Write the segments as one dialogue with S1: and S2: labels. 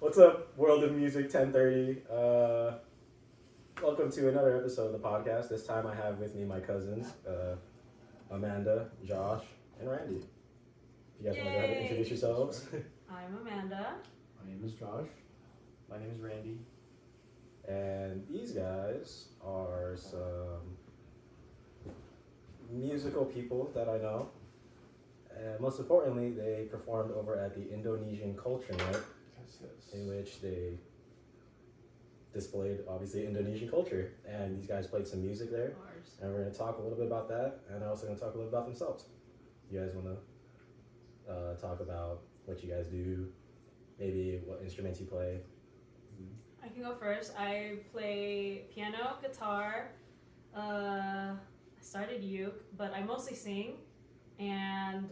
S1: What's up, World of Music 1030? Welcome to another episode of the podcast. This time I have with me my cousins, Amanda, Josh, and Randy. If you guys want to go ahead and introduce yourselves.
S2: I'm Amanda.
S3: My name is Josh.
S4: My name is Randy.
S1: And these guys are some musical people that I know. And most importantly, they performed over at the Indonesian Culture Night, in which they displayed, obviously, Indonesian culture. And these guys played some music there. And we're going to talk a little bit about that, and they're also going to talk a little about themselves. You guys want to talk about what you guys do, maybe what instruments you play?
S2: I can go first. I play piano, guitar. I started uke, but I mostly sing. And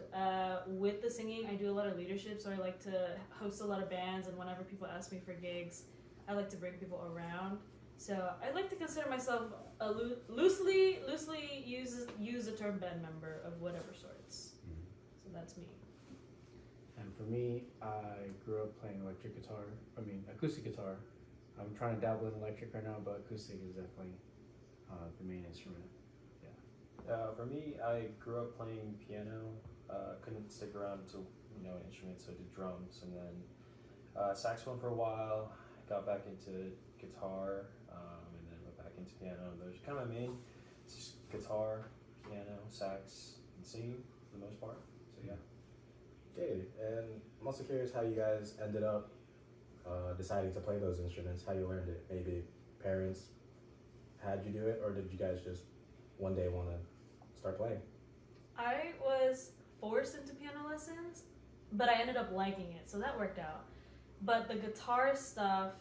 S2: with the singing, I do a lot of leadership, so I like to host a lot of bands, and whenever people ask me for gigs, I like to bring people around. So I like to consider myself a loosely use the term band member of whatever sorts. So that's me.
S3: And for me, I grew up playing acoustic guitar. I'm trying to dabble in electric right now, but acoustic is definitely the main instrument.
S4: For me, I grew up playing piano. Couldn't stick around to an instrument, so I did drums, and then saxophone for a while. Got back into guitar, and then went back into piano. Those are kind of my main. It's just guitar, piano, sax, and singing for the most part. So yeah.
S1: Okay, and I'm also curious how you guys ended up deciding to play those instruments, how you learned it. Maybe parents had you do it, or did you guys just one day want to start playing?
S2: I was forced into piano lessons, but I ended up liking it, so that worked out. But the guitar stuff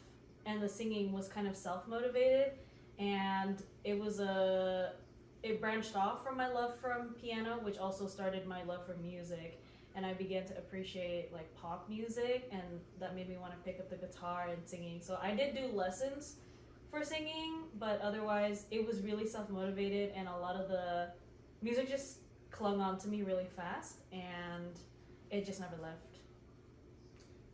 S2: and the singing was kind of self-motivated, and it branched off from my love from piano, which also started my love for music, and I began to appreciate like pop music, and that made me want to pick up the guitar and singing. So I did do lessons for singing, but otherwise it was really self-motivated, and a lot of the music just clung on to me really fast, and it just never left.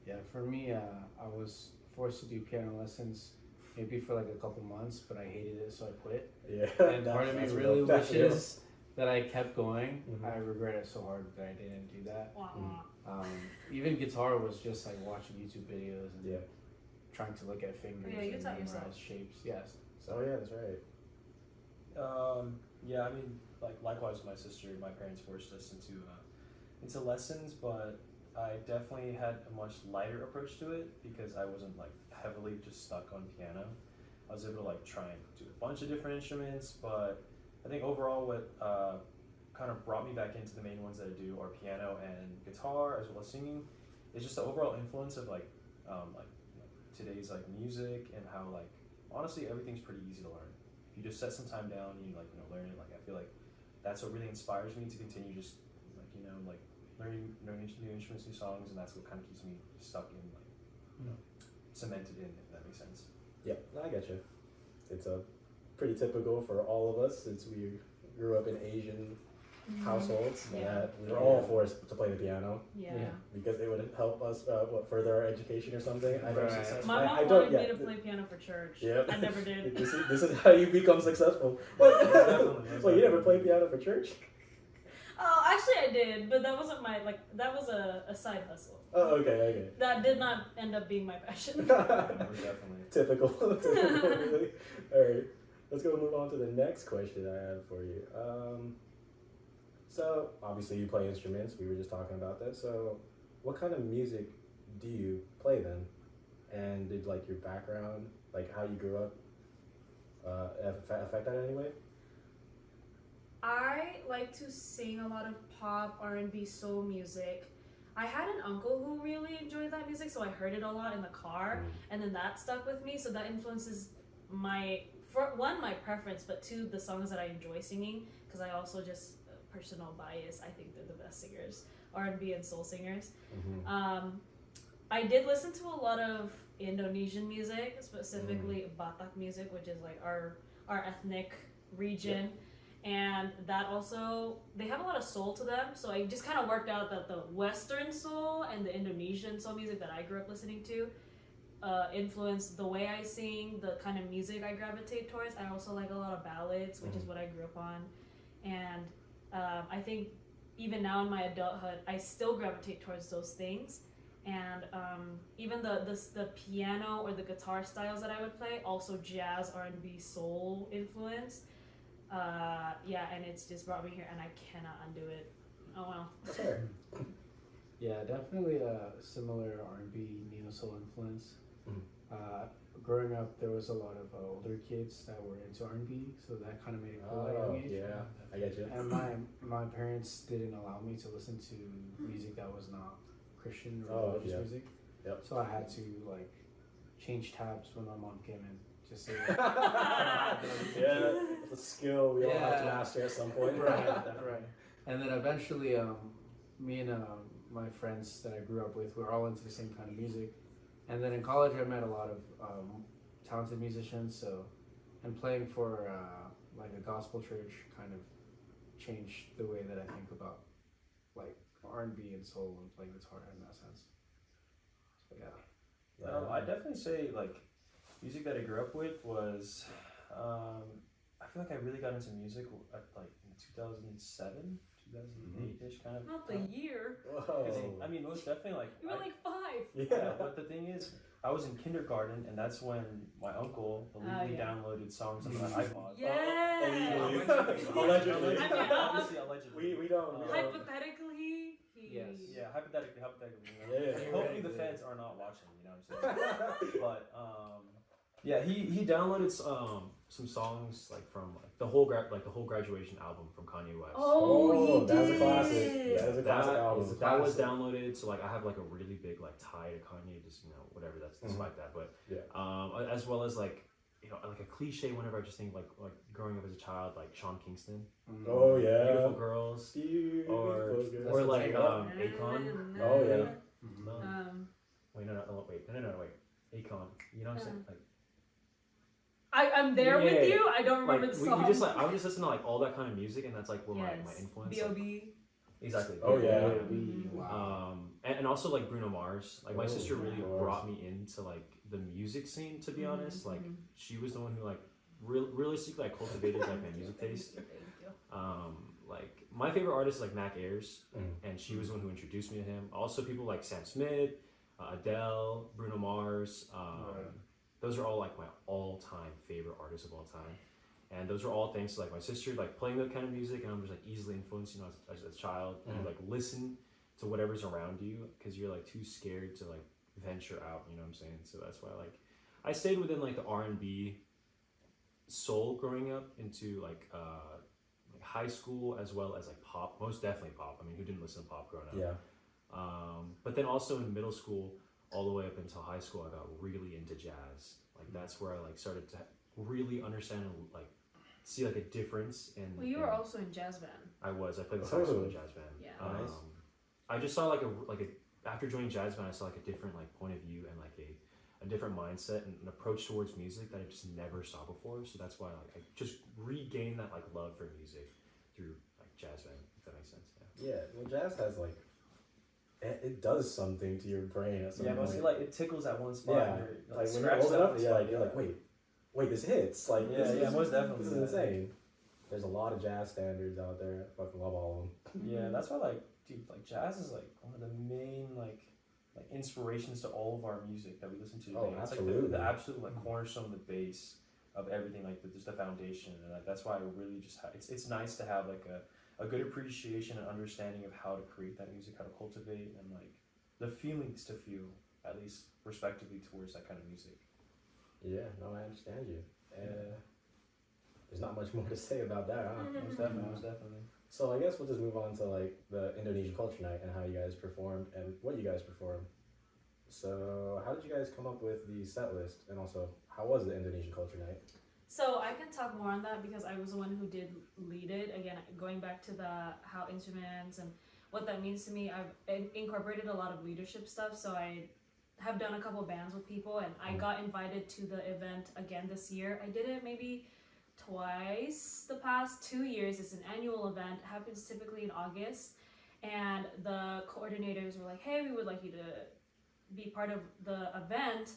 S3: Yeah, for me, I was forced to do piano lessons maybe for like a couple months, but I hated it, so I quit.
S1: Yeah.
S3: And part of me really wishes that I kept going. Mm-hmm. I regret it so hard that I didn't do that. Even guitar was just like watching YouTube videos and trying to look at fingers and memorize shapes. Yes.
S1: So yeah, that's right.
S4: Yeah, I mean, like likewise with my sister, my parents forced us into lessons, but I definitely had a much lighter approach to it because I wasn't like heavily just stuck on piano. I was able to like try and do a bunch of different instruments, but I think overall what kind of brought me back into the main ones that I do are piano and guitar as well as singing. It's just the overall influence of today's like music and how like honestly everything's pretty easy to learn. If you just set some time down and you learn it, like I feel like that's what really inspires me to continue just learning new instruments, new songs, and that's what kind of keeps me stuck in cemented in, if that makes sense.
S1: Yeah, I get you. It's pretty typical for all of us since we grew up in Asian households that we were all forced to play the piano.
S2: Yeah.
S1: Because it would help us further our education or something.
S2: My mom wanted me to play piano for church.
S1: Yep.
S2: I never did.
S1: This is how you become successful. Well, you never played piano for church?
S2: Oh, actually I did, but that wasn't that was a side hustle.
S1: Oh, okay.
S2: That did not end up being my passion.
S4: Definitely.
S1: Typical, really. All right, let's go move on to the next question I have for you. So, obviously you play instruments, we were just talking about that, so what kind of music do you play then? And did like your background, like how you grew up, affect that in any way?
S2: I like to sing a lot of pop, R&B, soul music. I had an uncle who really enjoyed that music, so I heard it a lot in the car, and then that stuck with me, so that influences my preference, but two, the songs that I enjoy singing, because I also just, personal bias, I think they're the best singers, R&B and soul singers. I did listen to a lot of Indonesian music, specifically Batak music, which is like our ethnic region. And that also, they have a lot of soul to them, so I just kind of worked out that the Western soul and the Indonesian soul music that I grew up listening to influenced the way I sing, the kind of music I gravitate towards. I also like a lot of ballads, which is what I grew up on, and I think even now in my adulthood, I still gravitate towards those things. And even the piano or the guitar styles that I would play, also jazz, R&B, soul influence. And it's just brought me here, and I cannot undo it. Oh well.
S1: That's fair.
S3: Yeah, definitely a similar R&B, neo soul influence. Growing up, there was a lot of older kids that were into R&B, so that kind of made it cool at a young age.
S1: Yeah, I get you.
S3: And my parents didn't allow me to listen to music that was not Christian or religious music.
S1: Yep.
S3: So I had to like change tabs when my mom came in. Just say
S1: it's a skill we all have to master at some point.
S3: Right. And then eventually, me and my friends that I grew up with were all into the same kind of music. And then in college, I met a lot of talented musicians. And playing for like a gospel church kind of changed the way that I think about like R&B and soul and playing guitar in that sense. So yeah.
S4: I'd definitely say like music that I grew up with was I feel like I really got into music at like in 2007, 2008-ish kind of.
S2: Not the year.
S1: Whoa.
S4: I mean, most definitely like.
S2: You were like 5.
S4: Yeah, but the thing is, I was in kindergarten, and that's when my uncle illegally downloaded songs on my iPod.
S1: Allegedly.
S4: Obviously, allegedly.
S1: We don't.
S2: Hypothetically,
S4: Yes. Yeah, hypothetically.
S1: Yeah.
S4: Hopefully, the feds are not watching. You know what I'm saying? But yeah, he downloaded some songs like from like the whole graduation album from Kanye West.
S2: Oh,
S1: that's a classic. That is a classic album.
S4: That was downloaded, so like I have like a really big like tie to Kanye, just whatever. That's despite that, but as well as like like a cliche. Whenever I just think like growing up as a child, like Sean Kingston.
S1: Oh yeah.
S4: Beautiful Girls. Or like Akon.
S1: Oh yeah.
S4: Wait, wait. Akon. You know what I'm saying? Like.
S2: I'm there with you. I don't remember the song.
S4: I was just listening to like all that kind of music, and that's like where my influence.
S2: B.O.B.
S4: Exactly.
S1: Oh yeah.
S3: Wow.
S4: And also like Bruno Mars. Like my sister really brought me into like the music scene. To be honest, like she was the one who like realistically like cultivated like my music taste. Like my favorite artist is like Mac Ayres, and she was the one who introduced me to him. Also people like Sam Smith, Adele, Bruno Mars. Those are all like my all-time favorite artists of all time, and those are all thanks to like my sister like playing that kind of music, and I'm just like easily influenced, as a child, and like listen to whatever's around you because you're like too scared to like venture out. You know what I'm saying? So that's why like I stayed within like the R&B, soul growing up into like high school as well as like pop. Most definitely pop. I mean, who didn't listen to pop growing up?
S1: Yeah.
S4: But then also in middle school, all the way up until high school, I got really into jazz. Like that's where I like started to really understand and like see like a difference in.
S2: Well, you were also in jazz band.
S4: I was. I played the saxophone in jazz band.
S2: Yeah.
S1: Nice.
S4: I just saw like a after joining jazz band, I saw like a different like point of view and like a different mindset and an approach towards music that I just never saw before. So that's why like I just regained that like love for music through like jazz band. If that makes sense.
S1: Yeah. Well, jazz has like. It does something to your brain at some point.
S4: Yeah, but see, like it tickles at one spot.
S1: Yeah, like when you're old enough, you're like, wait, this hits. Like,
S4: most definitely.
S1: This is insane. There's a lot of jazz standards out there. I fucking love all of them.
S4: Yeah, that's why, like, dude, like jazz is like one of the main like inspirations to all of our music that we listen to today.
S1: Oh,
S4: it's
S1: absolutely.
S4: like the absolute like cornerstone, the base of everything. Like just the foundation, and like that's why I really just it's nice to have like a good appreciation and understanding of how to create that music, how to cultivate, and like the feelings to feel, at least respectively, towards that kind of music.
S1: Yeah, no, I understand you. There's not much more to say about that, huh?
S4: Most definitely.
S1: So I guess we'll just move on to like the Indonesian Culture Night and how you guys performed and what you guys performed. So how did you guys come up with the set list, and also how was the Indonesian Culture Night?
S2: So I can talk more on that because I was the one who did lead it. Again, going back to how instruments and what that means to me, I've incorporated a lot of leadership stuff. So I have done a couple bands with people, and I got invited to the event again this year. I did it maybe twice the past 2 years. It's an annual event. It happens typically in August. And the coordinators were like, hey, we would like you to be part of the event.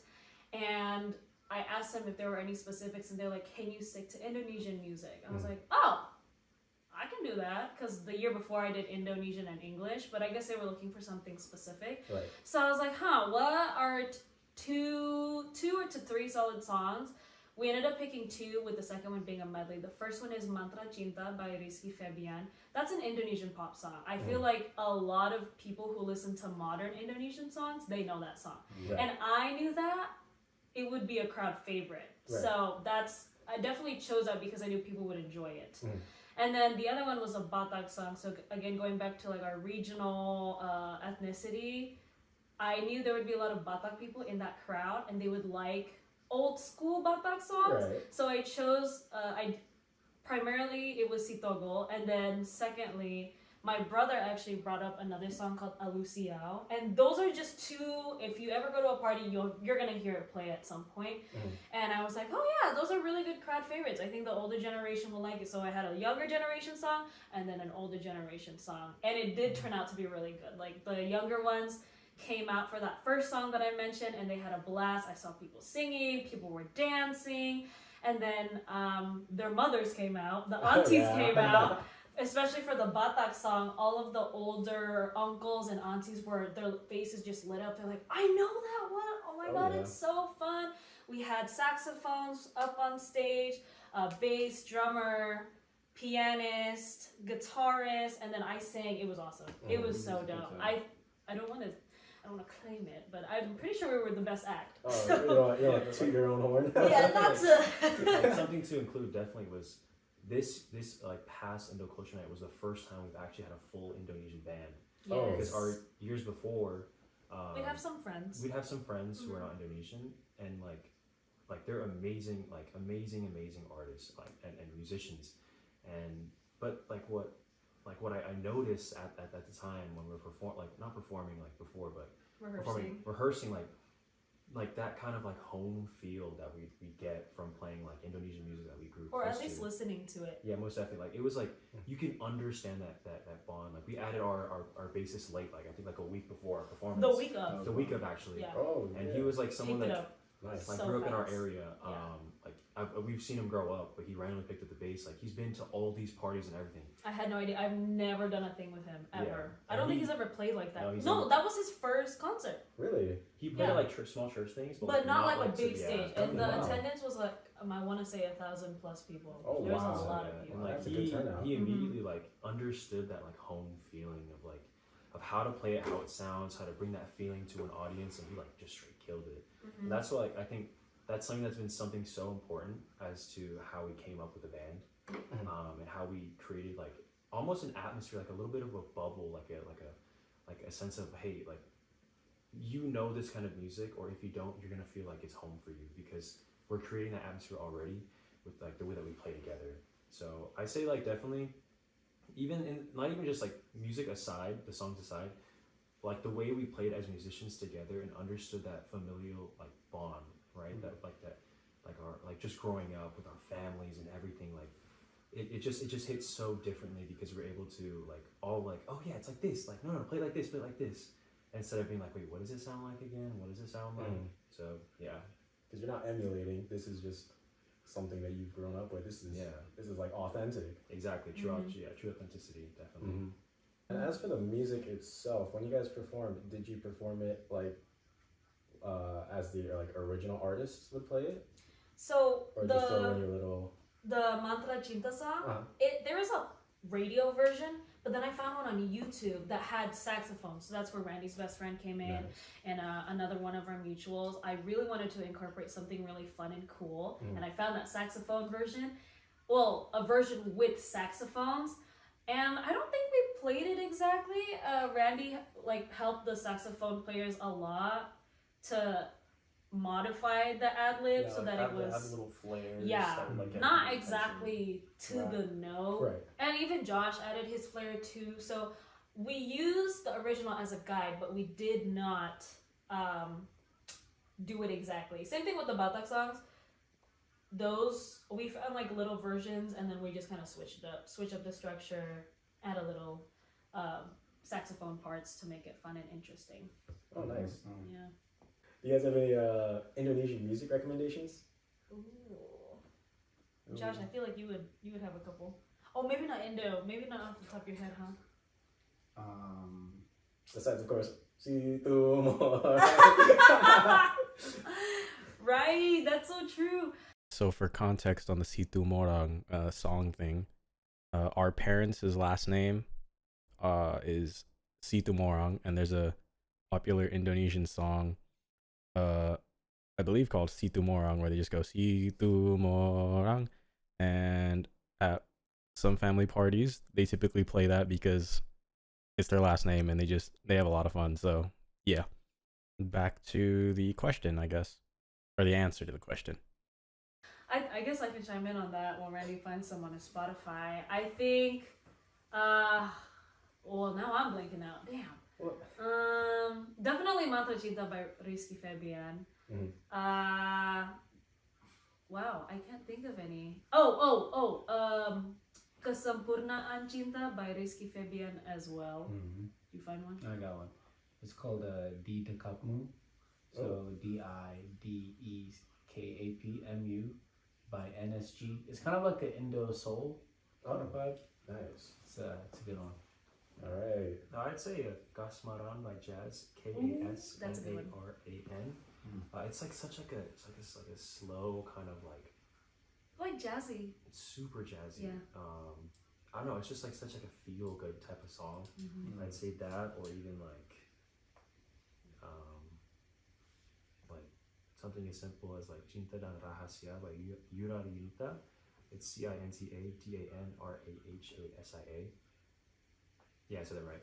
S2: and I asked them if there were any specifics, and they're like, can you stick to Indonesian music? I was like, oh, I can do that, because the year before I did Indonesian and English, but I guess they were looking for something specific.
S1: Right.
S2: So I was like, what are two or to three solid songs? We ended up picking two, with the second one being a medley. The first one is Mantra Cinta by Rizky Febian. That's an Indonesian pop song. I feel like a lot of people who listen to modern Indonesian songs, they know that song.
S1: Right.
S2: And I knew that it would be a crowd favorite.
S1: Right.
S2: So I definitely chose that because I knew people would enjoy it. And then the other one was a Batak song. So again, going back to like our regional ethnicity, I knew there would be a lot of Batak people in that crowd, and they would like old school Batak songs.
S1: Right.
S2: So I chose, primarily it was Sitogol, and then secondly, my brother actually brought up another song called Alusiao, and those are just two, if you ever go to a party, you're gonna hear it play at some point. And I was like, oh yeah, those are really good crowd favorites. I think the older generation will like it. So I had a younger generation song and then an older generation song, and it did turn out to be really good. Like the younger ones came out for that first song that I mentioned, and they had a blast. I saw people singing, people were dancing, and then their mothers came out, the aunties came out. Especially for the Batak song, all of the older uncles and aunties their faces just lit up. They're like, I know that one. Oh my God, it's so fun. We had saxophones up on stage, bass, drummer, pianist, guitarist, and then I sang. It was awesome. It was so dope. I don't want to claim it, but I'm pretty sure we were the best act.
S1: Oh, you don't toot your own horn?
S2: Yeah, not to.
S5: Like, something to include definitely was this like past Indo Culture Night was the first time we've actually had a full Indonesian band.
S2: Yes.
S5: Because our years before,
S2: we'd have some friends.
S5: Who are not Indonesian, and like they're amazing artists, like and musicians, but what I noticed at the time when we were not performing like before, but rehearsing like that kind of like home feel that we get from playing like Indonesian music that we grew
S2: or
S5: close
S2: at least
S5: to.
S2: listening to it.
S5: Yeah, most definitely. Like it was like you can understand that bond. Like we added our bassist late, like I think like a week before our performance.
S2: The week of
S5: actually.
S2: Yeah.
S1: Oh,
S5: And he was like someone
S2: Picked it
S5: that
S2: up.
S1: nice.
S5: like
S2: So
S5: grew up in our
S2: fast.
S5: area.
S2: Yeah.
S5: We've seen him grow up, but he randomly picked up the bass. Like he's been to all these parties and everything.
S2: I had no idea. I've never done a thing with him ever.
S5: Yeah.
S2: I don't
S5: And
S2: think he's ever played like that.
S5: No,
S2: No, that was his first concert,
S1: Really?
S5: He played
S2: Yeah.
S5: at like small church things,
S2: but not like a
S5: to-
S2: big
S5: yeah.
S2: stage. And the
S1: Wow.
S2: attendance was like I want to say 1,000+ people.
S1: Oh,
S2: There was
S1: wow.
S2: a lot
S5: Yeah.
S2: of people.
S5: And like
S1: That's a good turnout.
S5: he immediately like understood that like home feeling of how to play it, how it sounds, how to bring that feeling to an audience, and he like just straight killed it. And that's why I think that's something that's been something so important as to how we came up with the band, and how we created like almost an atmosphere, like a little bit of a bubble, like a sense of, hey, like you know this kind of music, or if you don't, you're gonna feel like it's home for you because we're creating that atmosphere already with like the way that we play together. So I say like definitely, even in not even just like music aside, the songs aside, like the way we played as musicians together and understood that familial like bond, right? That our like just growing up with our families and everything, like it just hits so differently because we're able to like all like, oh yeah, it's like this, like no, play it like this, instead of being like, wait, what does it sound like again? What does it sound like? So yeah,
S1: Because you're not emulating. This is just something that you've grown up with. This is like authentic.
S5: exactly. True authenticity, definitely.
S1: And as for the music itself, when you guys performed, did you perform it like as the like original artists would play it,
S2: So
S1: or just throw in your little?
S2: the Mantra Cinta song, there is a radio version, but then I found one on YouTube that had saxophone. So that's where Randy's best friend came in, and another one of our mutuals. I really wanted to incorporate something really fun and cool, and I found that saxophone version. Well, a version with saxophones, and I don't think we played it exactly. Randy like helped the saxophone players a lot to modify the ad-lib so that it was
S4: have little flares.
S2: Yeah,
S4: that would, like, get
S2: not
S4: the
S2: exactly to
S1: Right.
S2: the note.
S1: Right.
S2: And even Josh added his flair too. So we used the original as a guide, but we did not do it exactly. Same thing with the Batak songs. Those we found like little versions, and then we just kind of switch up the structure, add a little saxophone parts to make it fun and interesting.
S1: Oh, nice.
S2: Yeah.
S1: Do you guys have any Indonesian music recommendations?
S2: Ooh. Josh, I feel like you would have a couple. Oh, maybe not Indo. Maybe not off the top of your head, huh?
S1: Besides, of course, Situ Morang.
S2: Right, that's so true.
S6: So for context on the Situ Morang song thing, our parents' last name is Situ Morang, and there's a popular Indonesian song, I believe called Situ Morang, where they just go Situ Morang, and at some family parties they typically play that because it's their last name and they have a lot of fun. So yeah, back to the question, I guess, or the answer to the question.
S2: I guess I can chime in on that when Randy finds someone on Spotify. I think, well, now I'm blanking out. Damn.
S1: What?
S2: Definitely Mata Cinta by Rizky Febian. Wow, I can't think of any. Kesempurnaan Cinta by Rizky Febian as well. You find one?
S3: I got one. It's called Di Dekapmu. So DIDEKAPMU by NSG. It's kind of like an Indo soul vibe.
S1: Nice.
S3: It's a good one.
S1: All right.
S5: No, I'd say Kasmaran by Jazz, KASMARAN. It's like such like a slow kind of
S2: Like jazzy.
S5: it's super jazzy.
S2: Yeah.
S5: I don't know. It's just like such like a feel good type of song. I'd say that, or even like something as simple as like Cinta dan Rahasia by Yura Yuta. It's CINTADANRAHASIA. Yeah, I said that right.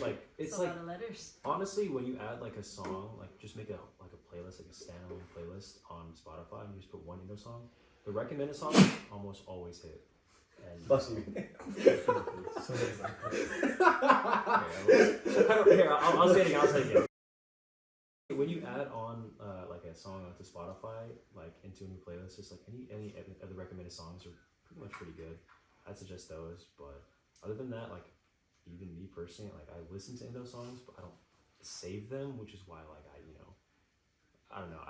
S5: Like it's
S2: a
S5: like
S2: lot of letters.
S5: honestly, when you add like a song, like just make a playlist, like a standalone playlist on Spotify, and you just put one Indo song. The recommended songs almost always hit. And
S1: Bless you.
S5: I'll say it again. I'll say it again. When you add on like a song onto Spotify, like into a new playlist, just like any other recommended songs are pretty much pretty good. I'd suggest those. But other than that, like even me personally, like I listen to Indo songs, but I don't save them, which is why like I don't know.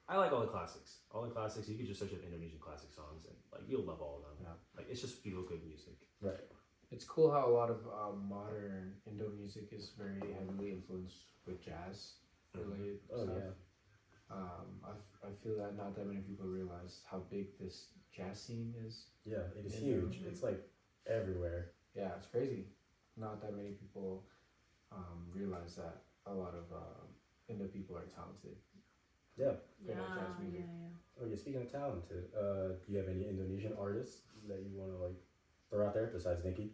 S5: I like all the classics. All the classics. You could just search up Indonesian classic songs, and like you'll love all of them.
S3: Yeah.
S5: Like it's just feel good music.
S1: Right.
S3: It's cool how a lot of modern Indo music is very heavily influenced with jazz related
S1: Oh
S3: stuff.
S1: yeah.
S3: I feel that not that many people realize how big this jazz scene is.
S1: Yeah, it is
S3: Yeah.
S1: huge. It's like everywhere.
S3: Yeah, it's crazy. Not that many people realize that a lot of Indo people are talented.
S1: Yeah.
S3: Good at jazz music.
S1: Oh yeah. Speaking of talented, do you have any Indonesian artists that you want to like throw out there besides Nikki?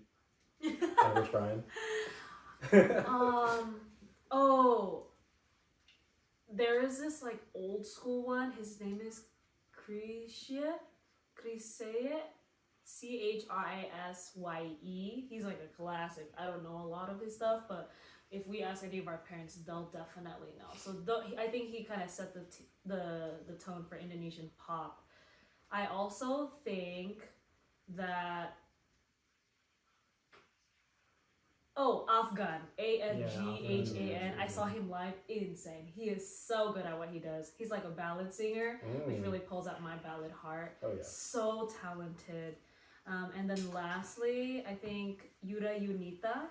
S1: And Rich Brian.
S2: There is this like old school one. His name is Chrisye, CHRISYE. He's like a classic. I don't know a lot of his stuff, but if we ask any of our parents, they'll definitely know. So I think he kind of set the tone for Indonesian pop. I also think that Afghan, AFGHAN. I saw him live, insane. He is so good at what he does. He's like a ballad singer, which really pulls out my ballad heart.
S1: Oh yeah.
S2: So talented. And then lastly, I think Yura Yunita,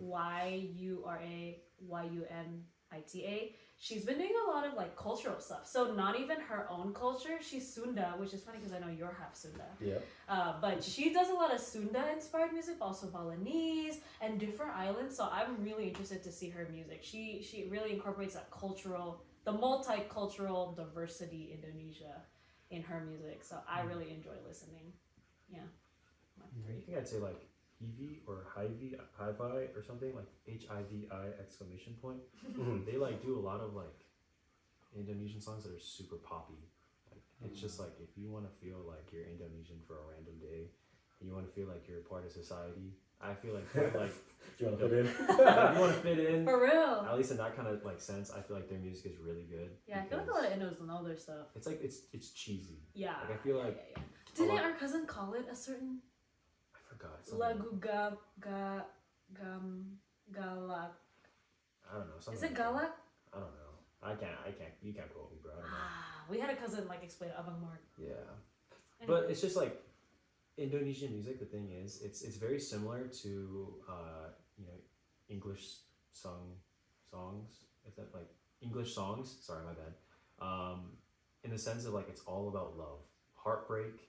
S2: YURAYUNITA. She's been doing a lot of like cultural stuff. So not even her own culture. She's Sunda, which is funny because I know you're half Sunda.
S1: Yeah.
S2: But she does a lot of Sunda inspired music, also Balinese and different islands. So I'm really interested to see her music. She really incorporates the multicultural diversity Indonesia in her music. So I really enjoy listening. Yeah.
S5: I think I'd say like Hivi or Hivi or something, like HIVI exclamation point. They like do a lot of like Indonesian songs that are super poppy. Like it's just like if you want to feel like you're Indonesian for a random day and you want to feel like you're a part of society, I feel like they're like
S1: Do you want to fit in?
S5: if you want to fit in,
S2: For real.
S5: at least in that kind of like sense, I feel like their music is really good.
S2: Yeah, I feel like a lot of Indos know their stuff.
S5: It's like it's cheesy.
S2: Yeah.
S5: Like I feel like
S2: yeah. Didn't our cousin call it a certain
S5: I forgot something.
S2: lagu galak?
S5: I don't know.
S2: Is it galak?
S5: I don't know. You can't quote me, bro. I don't know.
S2: We had a cousin like explain avant-garde.
S5: Yeah.
S2: Anyway.
S5: But it's just like Indonesian music. The thing is, it's very similar to English songs. If that like English songs. Sorry, my bad. In the sense of like it's all about love, heartbreak,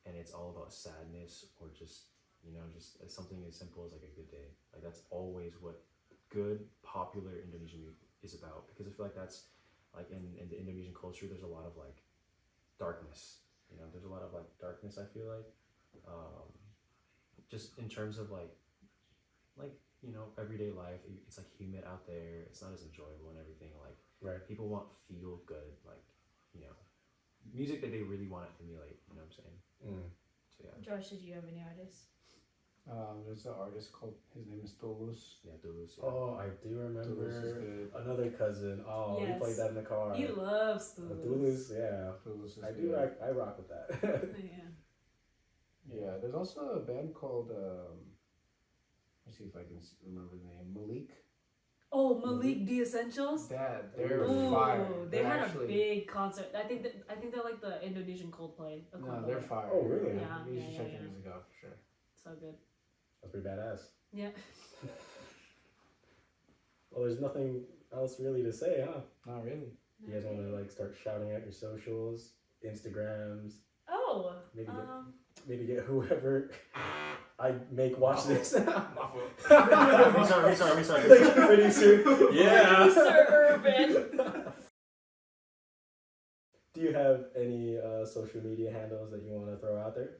S5: and it's all about sadness or just something as simple as like a good day. Like that's always what good popular Indonesian music is about, because I feel like that's like in the Indonesian culture there's a lot of like darkness. There's a lot of like darkness, I feel like, just in terms of like everyday life. It's like humid out there, it's not as enjoyable and everything. Like
S1: Right.
S5: people want feel good, like music that they really want to emulate, you know what I'm saying? So yeah.
S2: Josh, did you have any artists?
S3: There's an artist called, his name is Tulus.
S5: Yeah, Dulus. Yeah.
S1: Oh, I do
S3: Tulus is
S1: remember
S3: good.
S1: another cousin. Oh, we
S2: Yes.
S1: played that in the car.
S2: He loves Stulus.
S1: Duluth, yeah.
S3: Tulus is
S1: I
S3: good.
S1: do. I rock with that.
S2: Yeah.
S3: Yeah, there's also a band called let's see if I can remember the name. Malik.
S2: Oh, Malik The Essentials.
S3: They're
S2: Ooh,
S3: fire.
S2: they
S3: They're
S2: had
S3: actually,
S2: a big concert. I think they're like the Indonesian Coldplay.
S3: No, they're fire.
S1: Oh, really?
S2: Yeah,
S3: You should
S2: yeah,
S3: check
S2: yeah,
S3: their
S2: yeah.
S3: music out for sure.
S2: So good.
S1: That's pretty badass.
S2: Yeah.
S1: Well, there's nothing else really to say, huh?
S3: Not really.
S1: You guys want to like start shouting out your socials, Instagrams,
S2: Oh.
S1: maybe get whoever I make watch this.
S5: sorry.
S1: Thank you, producer. Yeah.
S2: Producer Urban.
S1: Do you have any social media handles that you want to throw out there?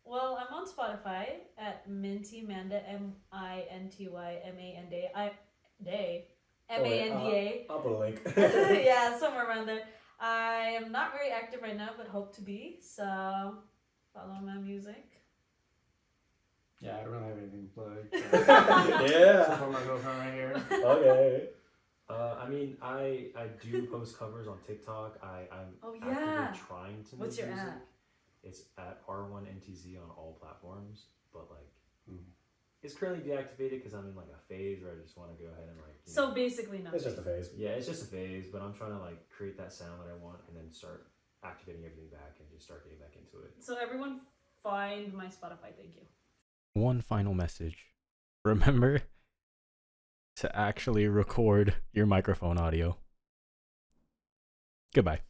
S2: Well, I'm on Spotify at Minty Manda, MINTYMANDA. Day. MANDA.
S1: I'll put a link.
S2: Yeah, somewhere around there. I am not very active right now, but hope to be. So follow my music.
S3: Yeah, I don't really have anything to plug.
S1: Yeah.
S3: Except for my girlfriend right here.
S1: Okay.
S5: I mean, I do post covers on TikTok. I'm
S2: Oh,
S5: actively
S2: yeah.
S5: trying to
S2: What's
S5: make
S2: your
S5: music.
S2: app?
S5: It's at R1NTZ on all platforms, but like it's currently deactivated because I'm in like a phase where I just want to go ahead and like.
S2: So basically nothing.
S1: It's just a phase.
S5: Yeah, it's just a phase, but I'm trying to like create that sound that I want and then start activating everything back and just start getting back into it.
S2: So everyone find my Spotify. Thank you.
S6: One final message. Remember to actually record your microphone audio. Goodbye.